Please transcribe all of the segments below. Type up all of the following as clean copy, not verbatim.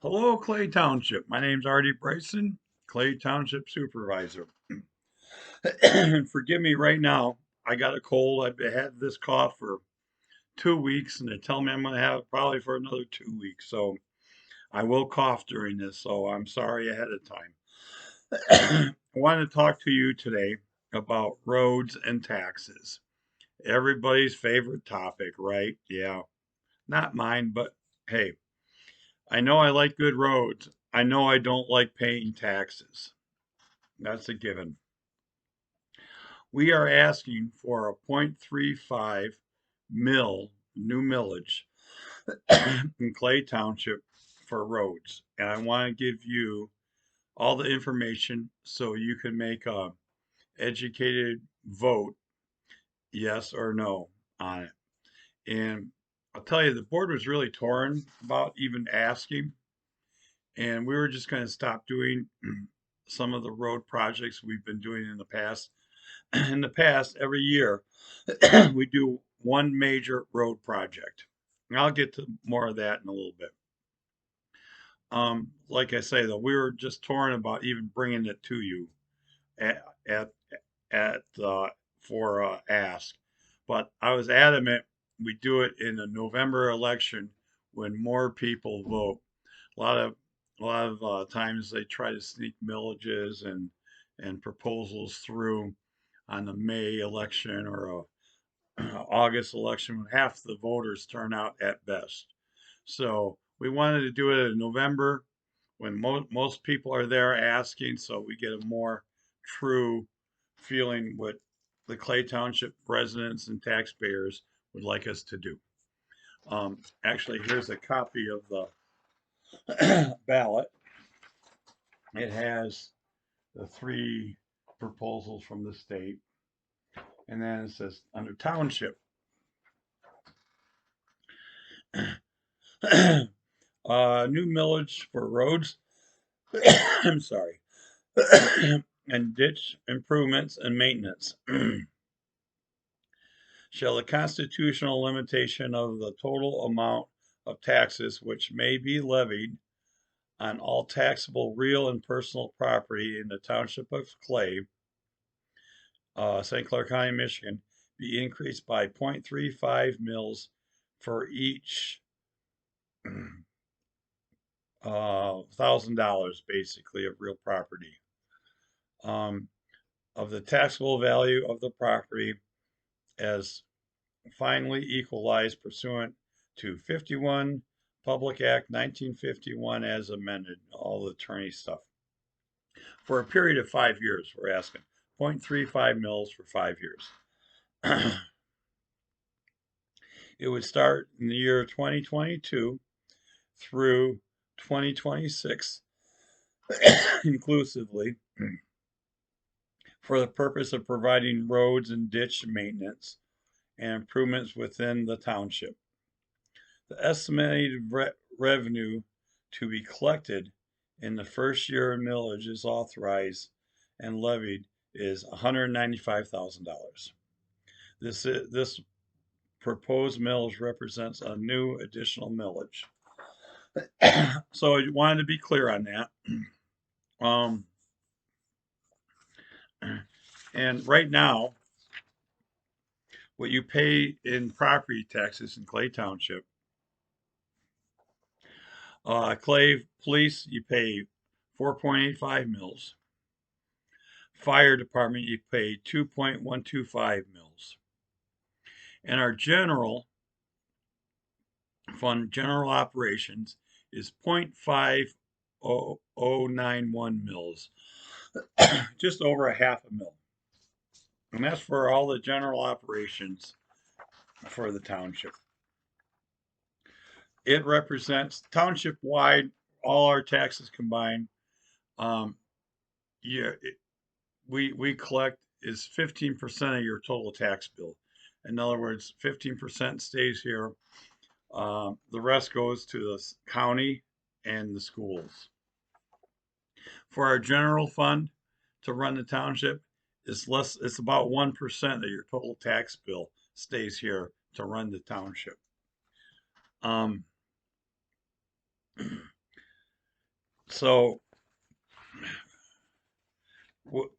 Hello, Clay Township. My name's Artie Bryson, Clay Township Supervisor. Forgive me right now. I got a cold. I've had this cough for 2 weeks, and they tell me I'm going to have it probably for another 2 weeks. So I will cough during this. So I'm sorry ahead of time. I want to talk to you today about roads and taxes. Everybody's favorite topic, right? Yeah, not mine, but hey, I know I like good roads. I know I don't like paying taxes. That's a given. We are asking for a 0.35 new millage in Clay Township for roads. And I want to give you all the information so you can make a educated vote, yes or no, on it. And I'll tell you, the board was really torn about even asking, and we were just going to stop doing some of the road projects we've been doing in the past. In the past, every year, we do one major road project. And I'll get to more of that in a little bit. Like I say, though, we were just torn about even bringing it to you at at, at for ask, but I was adamant we do it in the November election when more people vote. A lot of times they try to sneak millages and proposals through on the May election or a August election when half the voters turn out at best. So we wanted to do it in November when most people are there asking, so we get a more true feeling what the Clay Township residents and taxpayers would like us to do. Actually, here's a copy of the ballot. It has the three proposals from the state, and then it says under township, new millage for roads. I'm sorry, and ditch improvements and maintenance. Shall the constitutional limitation of the total amount of taxes which may be levied on all taxable real and personal property in the township of Clay, St. Clair County, Michigan, be increased by 0.35 mils for each $1,000 basically of real property. Of the taxable value of the property as finally equalized pursuant to 51 Public Act 1951 as amended, all the attorney stuff. For a period of 5 years, we're asking 0.35 mils for 5 years. It would start in the year 2022 through 2026 inclusively for the purpose of providing roads and ditch maintenance and improvements within the township. The estimated revenue to be collected in the first year of millage is authorized and levied is $195,000. This proposed millage represents a new additional millage. So I wanted to be clear on that. And right now, what you pay in property taxes in Clay Township, Clay Police, you pay 4.85 mils. Fire Department, you pay 2.125 mils. And our general fund, general operations, is 0.5091 mils, just over a half a mil. And that's for all the general operations for the township. It represents township wide, all our taxes combined. Yeah, we collect is 15% of your total tax bill. In other words, 15% stays here. The rest goes to the county and the schools. For our general fund to run the township, it's about 1% of your total tax bill stays here to run the township. So what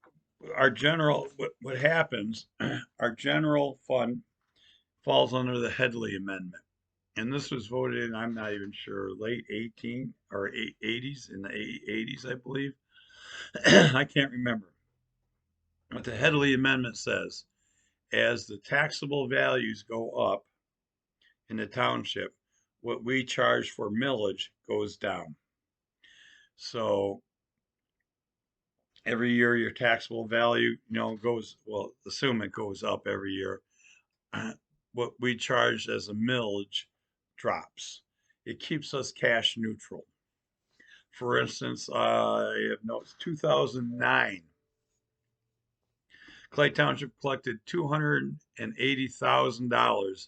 our general what happens, our general fund falls under the Headley Amendment. And this was voted in, I'm not even sure, late 18 or 80s, in the 80s, I believe. I can't remember. But the Headley Amendment says, as the taxable values go up in the township, what we charge for millage goes down. So every year your taxable value, goes, well, assume it goes up every year. What we charge as a millage drops. It keeps us cash neutral. For instance, I have notes 2009, Clay Township collected $280,000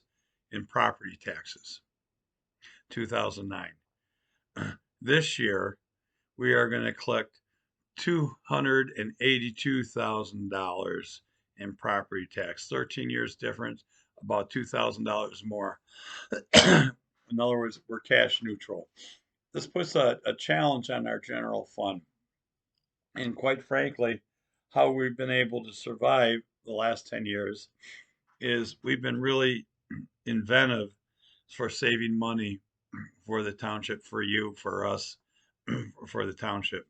in property taxes. 2009. This year, we are going to collect $282,000 in property tax. 13 years difference, about $2,000 more. In other words, we're cash neutral. This puts a challenge on our general fund. And quite frankly, how we've been able to survive the last 10 years is we've been really inventive for saving money for the township, for you, for us, for the township.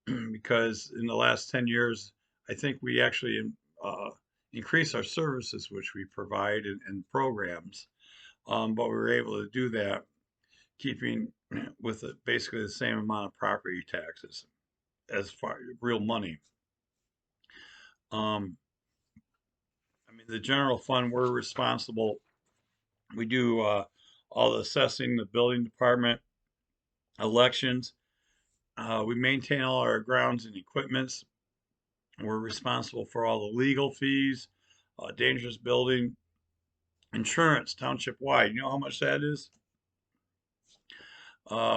Because in the last 10 years, I think we actually increase our services, which we provide and programs. But we were able to do that keeping with basically the same amount of property taxes as far real money. I mean, the general fund, we're responsible. We do all the assessing, the building department, elections. We maintain all our grounds and equipments. We're responsible for all the legal fees, dangerous building, insurance, township wide. You know how much that is?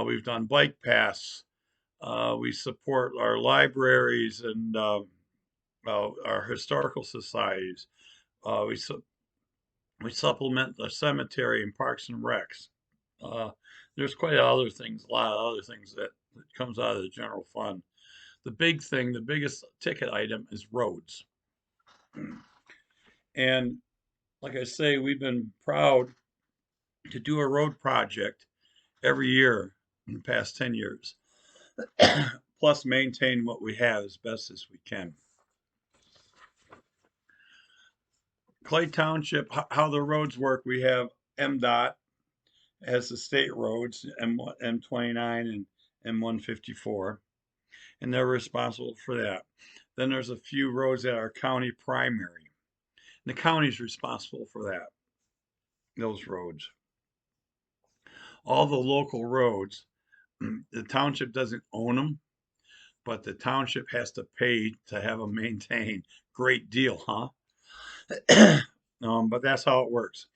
We've done bike paths. We support our libraries and our historical societies. We supplement the cemetery and parks and recs. Uh, there's quite other things, a lot of other things that comes out of the general fund. The big thing, the biggest ticket item is roads. And like I say, we've been proud to do a road project every year in the past 10 years, plus maintain what we have as best as we can. Clay Township, how the roads work, we have MDOT as the state roads, M29 and M154, and they're responsible for that. Then there's a few roads that are county primary. The county's responsible for that, those roads. All the local roads, the township doesn't own them, but the township has to pay to have them maintained. Great deal, huh? But that's how it works.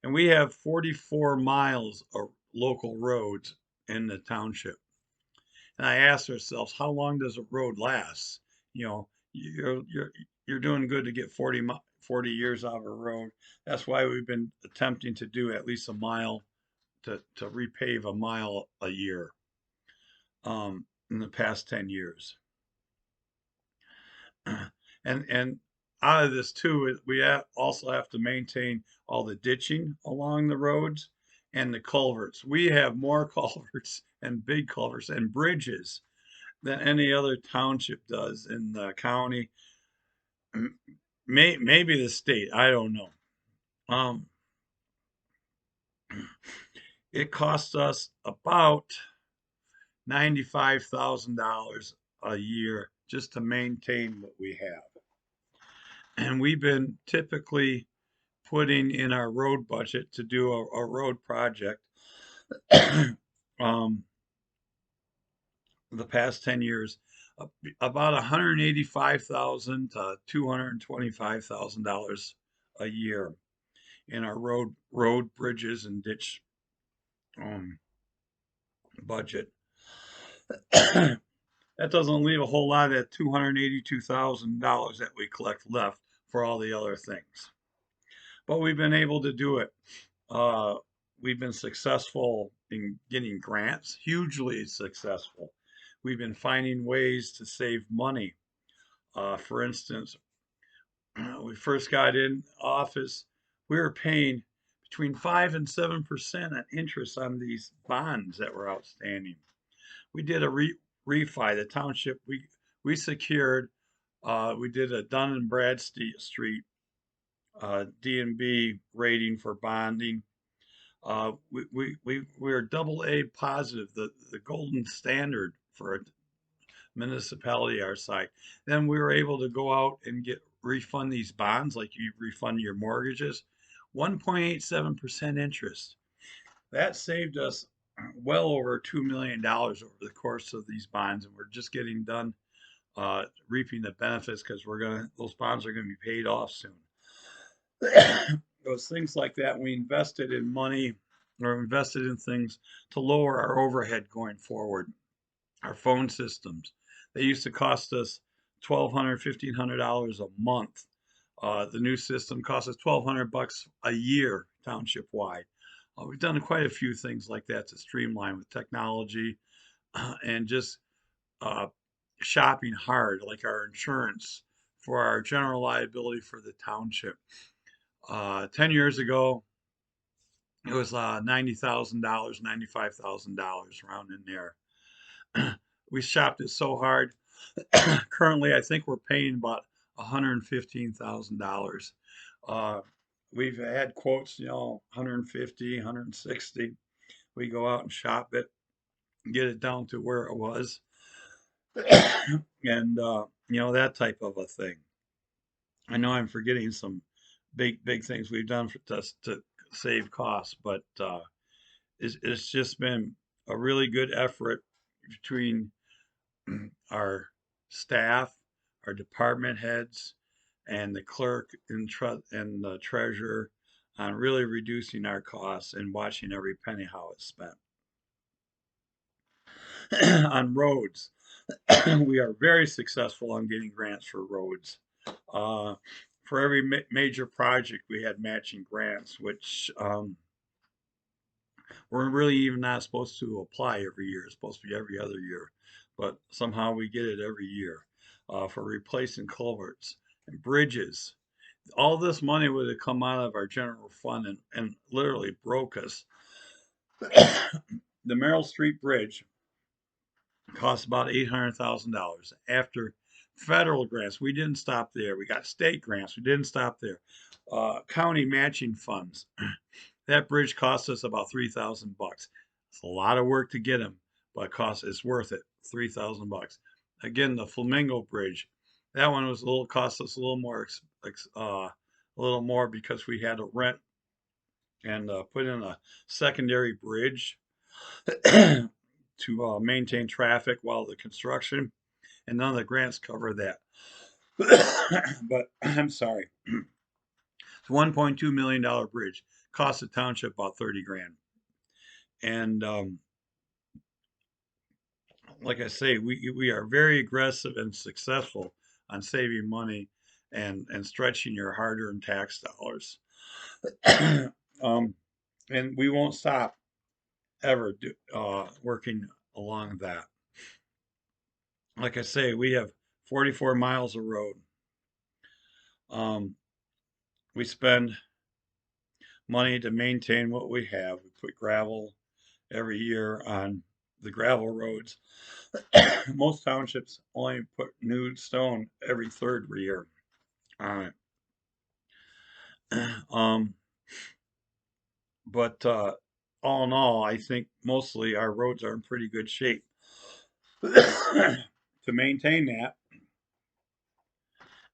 And we have 44 miles of local roads in the township. And I asked ourselves, how long does a road last? You're doing good to get 40 years out of a road. That's why we've been attempting to do at least a mile to repave a mile a year in the past 10 years. And out of this too, we also have to maintain all the ditching along the roads and the culverts. We have more culverts and big culverts and bridges than any other township does in the county. Maybe the state, I don't know. It costs us about $95,000 a year just to maintain what we have. And we've been typically putting in our road budget to do a road project the past 10 years, about $185,000 to $225,000 a year in our road bridges and ditch budget. That doesn't leave a whole lot of that $282,000 that we collect left for all the other things. But we've been able to do it. We've been successful in getting grants, hugely successful. we've been finding ways to save money. For instance, when we first got in office, we were paying between 5 and 7% on interest on these bonds that were outstanding. We did a refi. The township we secured. We did a Dun and Bradstreet D&B rating for bonding. We're double A positive, the golden standard for a municipality our size. Then we were able to go out and refund these bonds like you refund your mortgages, 1.87% interest. That saved us well over $2 million over the course of these bonds, and we're just getting done reaping the benefits because those bonds are gonna be paid off soon. Those things like that, we invested in money or invested in things to lower our overhead going forward. Our phone systems, they used to cost us $1,200, $1,500 a month. The new system costs us $1,200 a year township wide. We've done quite a few things like that to streamline with technology and just uh, shopping hard, like our insurance for our general liability for the township. 10 years ago, it was $90,000, $95,000 around in there. We shopped it so hard. Currently, I think we're paying about $115,000. Uh, we've had quotes, 150, 160. We go out and shop it, get it down to where it was, and that type of a thing. I know I'm forgetting some big things we've done to save costs, but it's just been a really good effort between our staff, our department heads, and the clerk and the treasurer on really reducing our costs and watching every penny how it's spent. On roads, we are very successful on getting grants for roads. Uh, for every major project, we had matching grants, which we're really even not supposed to apply every year. It's supposed to be every other year, but somehow we get it every year for replacing culverts and bridges. All this money would have come out of our general fund and literally broke us. The Merrill Street Bridge cost about $800,000 after federal grants. We didn't stop there. We got state grants. We didn't stop there. County matching funds. That bridge cost us about $3,000. It's a lot of work to get them, but it's worth it. $3,000. Again, the Flamingo Bridge. That one cost us a little more, a little more because we had to rent and put in a secondary bridge to maintain traffic while the construction, and none of the grants cover that. But I'm sorry, it's $1.2 million bridge. Cost the township about 30 grand. And like I say, we are very aggressive and successful on saving money and stretching your hard-earned tax dollars. And we won't stop ever working along that. Like I say, we have 44 miles of road. We spend money to maintain what we have. We put gravel every year on the gravel roads. Most townships only put new stone every third year on it. But all in all, I think mostly our roads are in pretty good shape. To maintain that,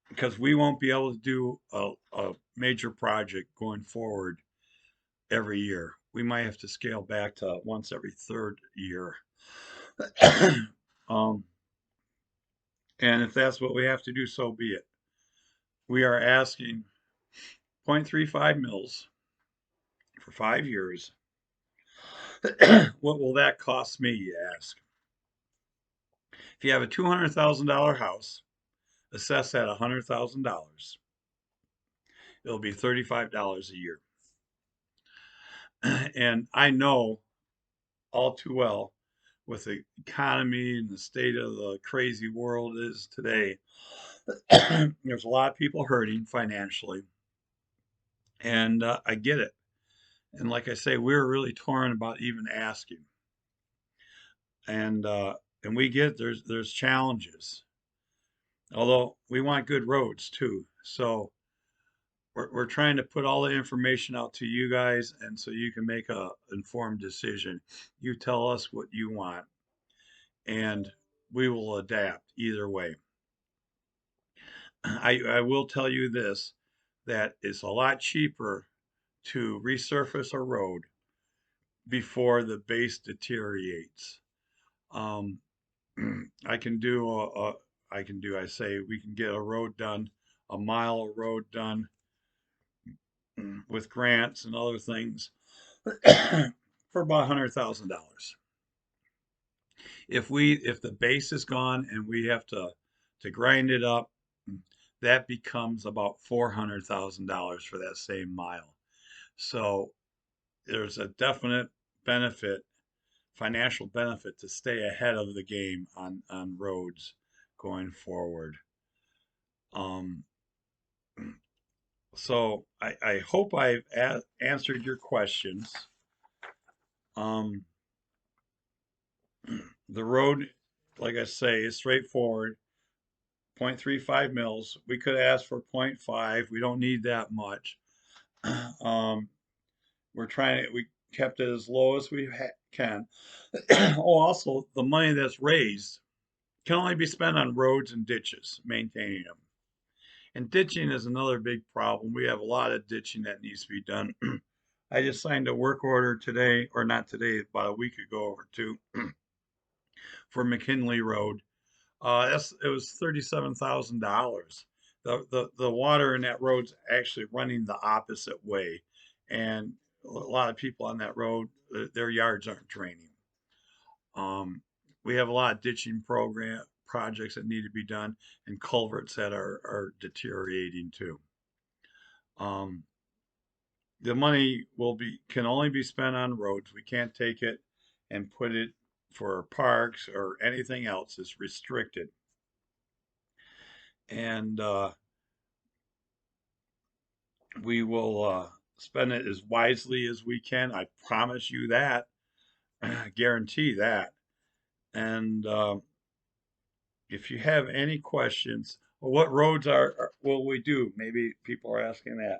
because we won't be able to do a major project going forward every year. We might have to scale back to once every third year. um, and if that's what we have to do, so be it. We are asking 0.35 mils for 5 years. What will that cost me, you ask? If you have a $200,000 house, assessed at $100,000, it'll be $35 a year. And I know all too well with the economy and the state of the crazy world is today, there's a lot of people hurting financially, and I get it. And like I say, we're really torn about even asking, and uh, and we get there's challenges. Although we want good roads too, so we're trying to put all the information out to you guys, and so you can make a informed decision. You tell us what you want, and we will adapt either way. I will tell you this, that it's a lot cheaper to resurface a road before the base deteriorates. Um, I can do I say we can get a road done, a mile of road done with grants and other things for about $100,000. If the base is gone and we have to grind it up, that becomes about $400,000 for that same mile. So there's a definite benefit, financial benefit, to stay ahead of the game on roads going forward. Um, so I hope I've answered your questions. Um, the road, like I say, is straightforward. 0.35 mils. We could ask for zero point 0.5. We don't need that much. Um, we kept it as low as we can. Oh, also, the money that's raised can only be spent on roads and ditches, maintaining them. And ditching is another big problem. We have a lot of ditching that needs to be done. I just signed a work order today, or not today, about a week ago or two, for McKinley Road. It was $37,000. The water in that road's actually running the opposite way, and a lot of people on that road, their yards aren't draining. Um, we have a lot of ditching program projects that need to be done, and culverts that are deteriorating too. Um, the money can only be spent on roads. We can't take it and put it for parks or anything else. It's restricted. And we will spend it as wisely as we can. I promise you that. I guarantee that. And if you have any questions, well, what roads will we do? Maybe people are asking that.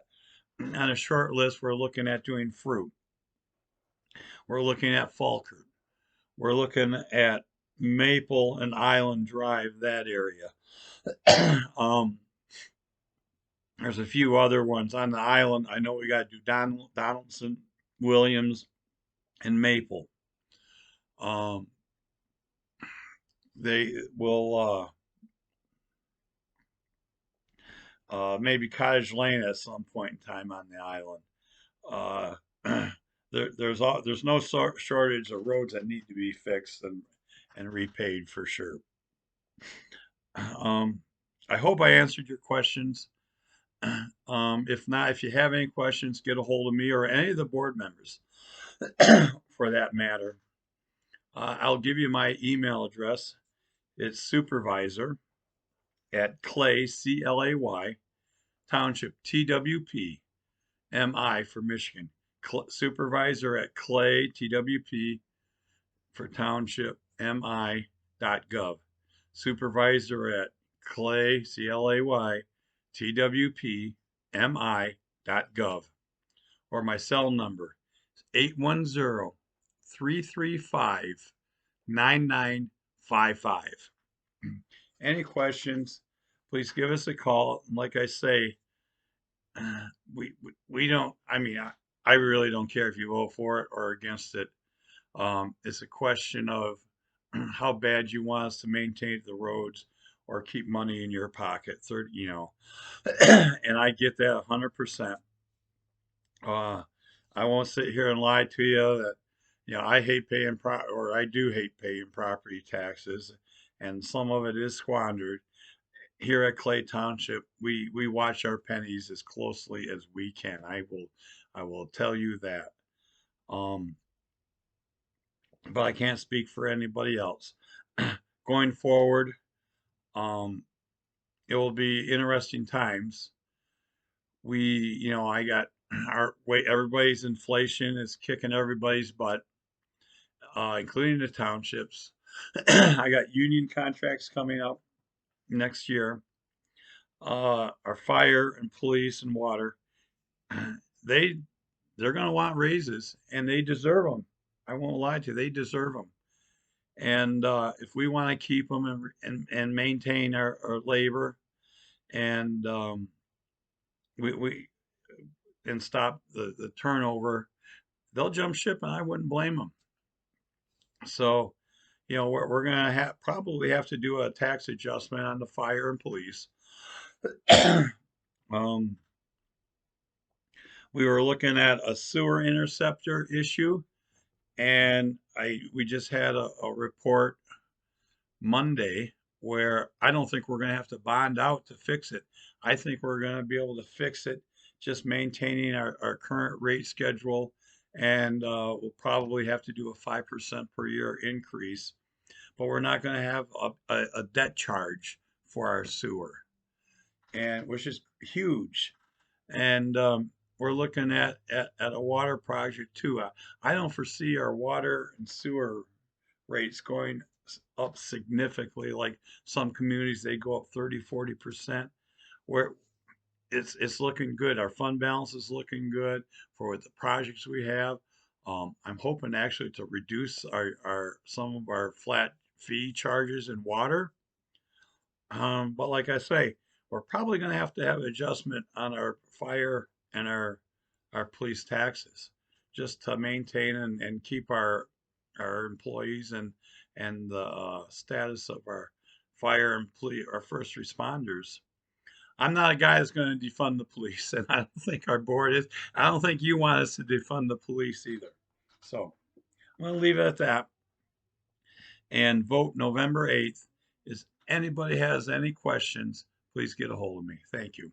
On a short list, we're looking at doing Fruit. We're looking at Falkirk. We're looking at Maple and Island Drive, that area. um, there's a few other ones on the island. I know we got to do Donaldson, Williams, and Maple. Um, they will maybe Cottage Lane at some point in time on the island. Uh, there's no shortage of roads that need to be fixed and repaid for sure. Um, I hope I answered your questions. If not, if you have any questions, get a hold of me or any of the board members for that matter. I'll give you my email address. It's supervisor at Clay, CLAY, Township, TWP, MI for Michigan. Supervisor at Clay, TWP for Township, MI.gov. Supervisor at Clay, CLAY, TWP, MI.gov. Or my cell number, 810-335-9955. Any questions, please give us a call. Like I say, we don't, I really don't care if you vote for it or against it. It's a question of how bad you want us to maintain the roads or keep money in your pocket. And I get that 100%. I won't sit here and lie to you that, I hate paying or I do hate paying property taxes, and some of it is squandered. Here at Clay Township, we watch our pennies as closely as we can. I will tell you that. Um, but I can't speak for anybody else. Going forward, um, it will be interesting times. I got our wait, everybody's inflation is kicking everybody's butt, including the townships. I got union contracts coming up next year. Our fire and police and water, they they're going to want raises, and they deserve them. I won't lie to you, they deserve them. And if we want to keep them and maintain our labor and we and stop the turnover, they'll jump ship, and I wouldn't blame them. So, we're going to probably have to do a tax adjustment on the fire and police. um, we were looking at a sewer interceptor issue, and we just had a report Monday where I don't think we're going to have to bond out to fix it. I think we're going to be able to fix it just maintaining our current rate schedule, and we'll probably have to do a 5% per year increase, but we're not going to have a debt charge for our sewer, and which is huge. And we're looking at a water project too. I don't foresee our water and sewer rates going up significantly. Like some communities, they go up 30, 40%. Where it's looking good. Our fund balance is looking good for the projects we have. I'm hoping actually to reduce our some of our flat fee charges in water. But like I say, we're probably going to have an adjustment on our fire and our police taxes just to maintain and keep our employees and the status of our fire and police, our first responders. I'm not a guy that's going to defund the police, and I don't think our board is. I don't think you want us to defund the police either. So I'm going to leave it at that and vote November 8th. If anybody has any questions, please get a hold of me. Thank you.